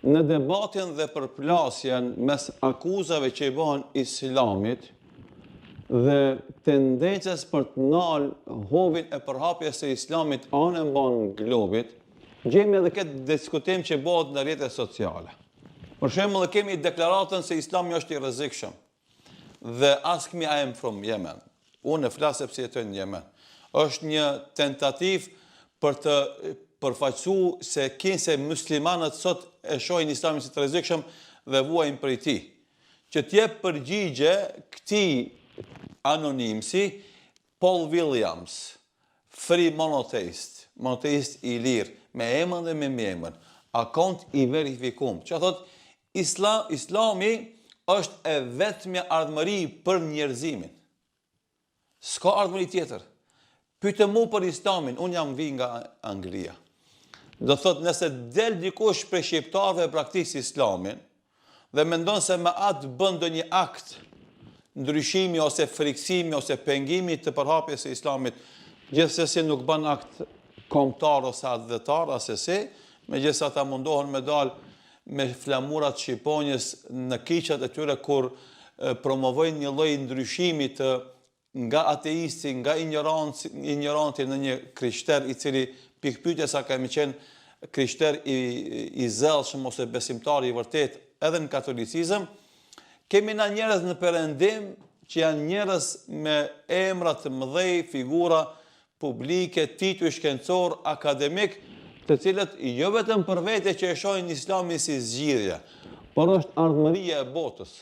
Në debatin dhe përplasjen mes akuzave që i bëhen Islamit dhe tendencës për të nalë hovin e përhapjes së Islamit anë mban globit, gjejmë edhe këtë diskutim që bëhet në rrjetet sociale. Për shembull, kemi deklaratën se Islami është i rrezikshëm dhe ask me I am from Yemen. Unë flas sepse jetoj në Yemen. Është një tentativë për të përfaqësuar se kinse muslimanët sot e shohin Islamin si të rrezikshëm dhe vuajnë prej tij. Që t'jep përgjigje këtij anonimsi, Paul Williams, free monotheist i lirë, me emën dhe me mjemën, akont i verifikum, që thot, Islami është e vetmja ardhmëri për njerëzimin. S'ka ardhmëri tjetër. Pyete mu për Islamin, unë jam vi nga Anglia. Do thot, nëse del dikush prej shqiptarëve e praktikë Islamin, dhe mendon se me atë bën ndonjë akt ndryshimi ose friksimi ose pengimi të përhapjes së Islamit, gjithsesi nuk bën akt kombëtar ose advetar asesi, megjithëse ata mundohen me dalë me flamurat shqiponjës në kiqat e tyre kur promovojnë një lloj ndryshimi të nga ateisti, nga ignoranti në një krishter i cili pikpyetja sa kemi qenë krishter i zellshëm ose besimtar i vërtet edhe në katolicizëm, kemi na njerëz në perëndim që janë njerëz me emra të mëdhej, figura publike, titull shkencor, akademik, të cilët jo vetëm për vete që e shohin Islamin si zgjidhje, por është ardhmëria e botës.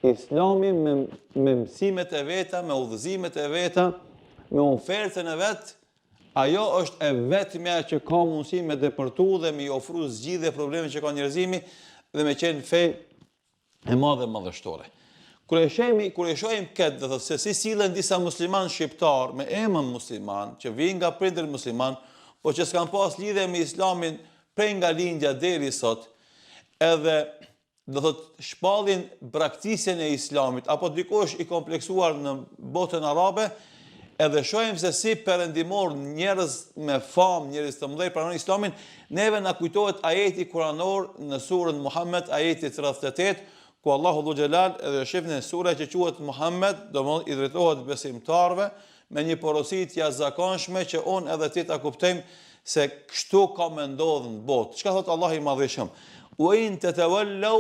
Islami me mësimet e veta, me udhëzimet e veta, me ofertën e vet, ajo është e vetmja që ka mundësi me depërtu dhe me i ofru zgjidhje probleme që ka njerëzimi dhe me qenë fe e madhe madhështore. Kur e shohim këtë, dhe thotë se si sillen disa musliman shqiptar me emën musliman, që vijnë nga prindër musliman, po që s'kan pas lidhje me Islamin prej nga lindja deri sot, edhe do thotë shpallin braktisjen e Islamit, apo dikush i kompleksuar në botën arabe, edhe shohim se si perëndimor njerëz me famë, njerëz të mëdhej pranojnë Islamin, neve na kujtohet ajeti kuranor në surën Muhammed, ajeti 38, ku Allahu Dhu Xhelal edhe shifni sura që quhet Muhammed, domthonë i drejtohet besimtarëve me një porosi të jashtëzakonshme që unë edhe ti ta kuptojmë se kështu ka me ndodhur në botë. Çka thot Allahu i Madhëshëm? Wa in tatawallu,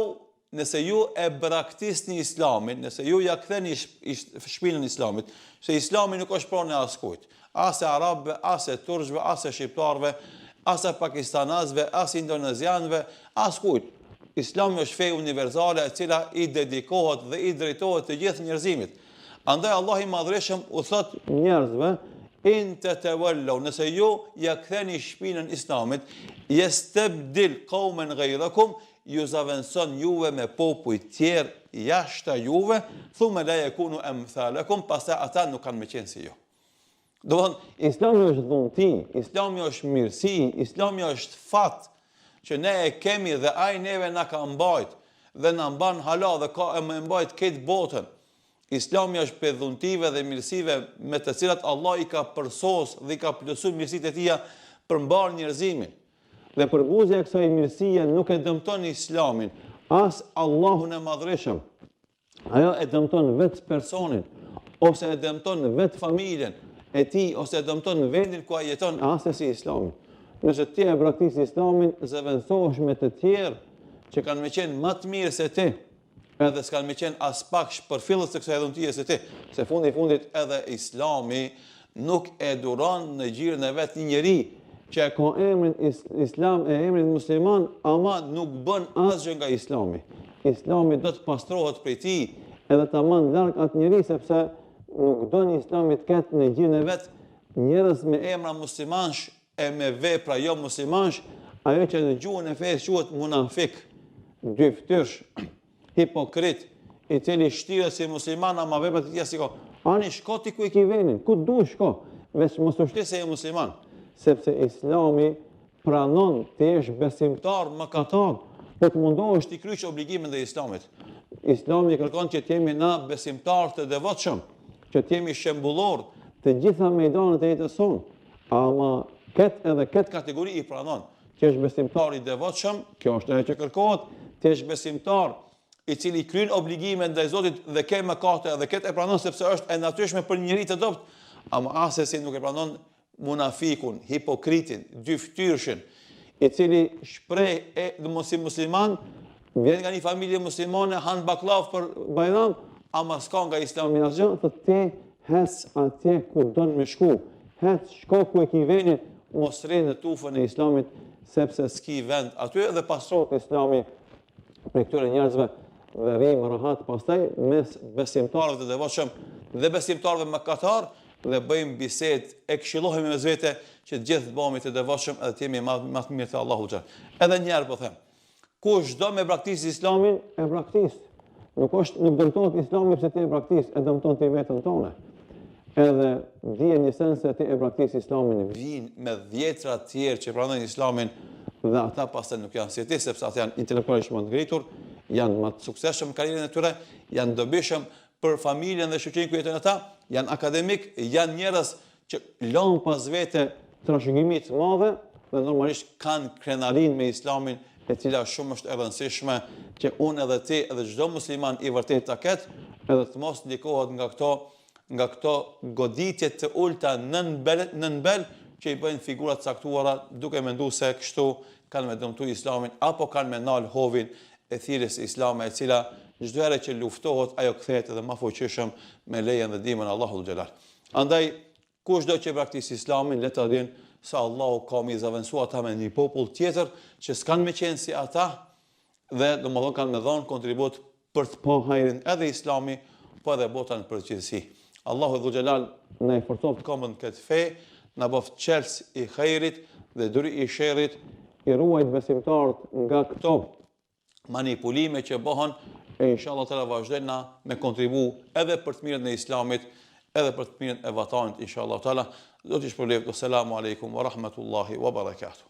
nëse ju e braktisni Islamin, nëse ju ja ktheni shpinën Islamit, se Islami nuk është pronë e askujt, as e arabëve, as e turqve, as e shqiptarëve, as e pakistanazëve, as indonezianëve, as kujt. Islami është fe universale e cila i dedikohet dhe i drejtohet të gjithë njerëzimit. Andaj Allah i Madhreshëm u thot njerëzve, in tatawallu, nëse ju ja ktheni shpinën Islamit, yastabdil qauman ghayrakum, ju zaventson juve me popuj tjerë jashta juve, thumma la yakunu amthalakum, pastaj ata nuk kanë më qenë si ju. Do të thonë, Islami është dhunti, Islami është mirësi, Islami është fat që ne e kemi dhe ai neve na ka mbajt dhe na mban hala dhe ka e më mbajt këtë botën. Islami është për dhuntive dhe mirësive me të cilat Allah i ka përsos dhe i ka plotësuar mirësitë e tija për mbar njerëzimin. Dhe përbuzja e kësaj mirësie nuk e dëmton Islamin, as Allahun e Madhreshëm. Ajo e dëmton vetë personin, ose e dëmton vetë familjen e tij, ose e dëmton vendin ku ai jeton, as si Islamin. Nëse ti e praktikon Islamin, zëvendësohesh me të tjerë që kanë më qenë më të mirë se ti, edhe s'kan më qenë as pak shpërfillës të kësaj dhuntie se ti, se fundi i fundit edhe Islami nuk e duron në gjirën e vet një njeri që ka emrin Islam e emrin musliman, ama nuk bën asgjë nga Islami. Islami do të pastrohet prej tij edhe ta mund larg atë njeri sepse nuk don Islami të ketë në gjirën e vet njerëz me emra muslimansh e me vepra jo muslimansh, ajo që në gjuhën e fesë quhet munafik, dyftyrsh, hipokrit, i cili shtiret si musliman ama veprat e tij si ka. Ani shko ti ku i ke venin, ku dush shko, veç mos u shti se je musliman, sepse Islami pranon të jesh besimtar mëkatar, po të mundohesh të kryq obligimin e Islamit. Islami kërkon që të jemi na besimtar të devotshëm, që të jemi shembullor të gjitha mejdanet e jetës sonë, ama këtë kategori i pranon, që është besimtar i devotshëm, kjo është ajo që kërkohet, të jesh besimtar i cili kryen obligime ndaj Zotit dhe ke mëkate dhe këtë e pranon sepse është e natyrshme për njëri të dopt, ama asesi nuk e pranon munafikun, hipokritin, dyftyrshin, i cili shpreh si musliman, vjen nga një familje muslimane, han baklav për Bajram, ama s'ka nga Islami asgjë, thotë ti hes atje ku don me shku, shko ku e ki veni, mos rri në tufën e Islamit, sepse s'ki vend aty dhe pastrohet Islami për këtyre njerëzve dhe rrim rahat pastaj mes besimtarëve të devotshëm dhe besimtarëve mëkatar dhe bëjmë bisedë e këshillohemi mes vete që të gjithë bëhemi të devotshëm edhe të jemi më të mirë te Allahu xhall. Edhe një herë po them, kush do me praktikë Islamin e praktikë. Nuk dëmton Islami sepse ti e praktikë, e dëmton ti veten tonë. Edhe dije një sens se ti e praktikë Islamin, vijnë me dhjetra të tjerë që pranojnë Islamin dhe ata pastaj nuk janë si ti sepse ata janë intelektualisht më të ngritur, janë më të suksesshëm në karrierën e tyre, janë dobishëm për familjen dhe shoqërinë ku jetojnë ata, janë akademik, janë njerëz që lënë pas vete trashëgimi të madhe dhe normalisht kanë krenarin me Islamin, e cila shumë është e rëndësishme që unë edhe ti edhe çdo musliman i vërtet ta ketë, edhe të mos ndikohet nga këto goditje të ulta nënbel që i bëjnë figura të caktuara duke menduar se kështu kanë me dëmtu Islamin apo kanë me nal hovin e thirrjes së Islamit, e cila çdo herë që luftohet ajo kthehet edhe më fuqishëm me lejen dhe ndihmën e Allahut xhelal. Andaj kushdo që praktikon Islamin le ta dinë se Allahu ka më zaventsuar ata me një popull tjetër që s'kan më qenë si ata dhe domodin kanë më dhënë kontribut për të pa hajrin edhe Islami, po edhe botën në përgjithësi. Allahu xhelal na i forcoft komën këtë fe, na bëft qels i hajrit dhe duri i sherrit, i ruajt besimtarët nga këto manipulime që bëhen e inshallah të vazhdojnë na me kontribu edhe për të mirën e Islamit, edhe për të mirën e vatanit inshallah taala. Do të shpëlojë. Selamu alejkum wa rahmatullahi wa barakatuh.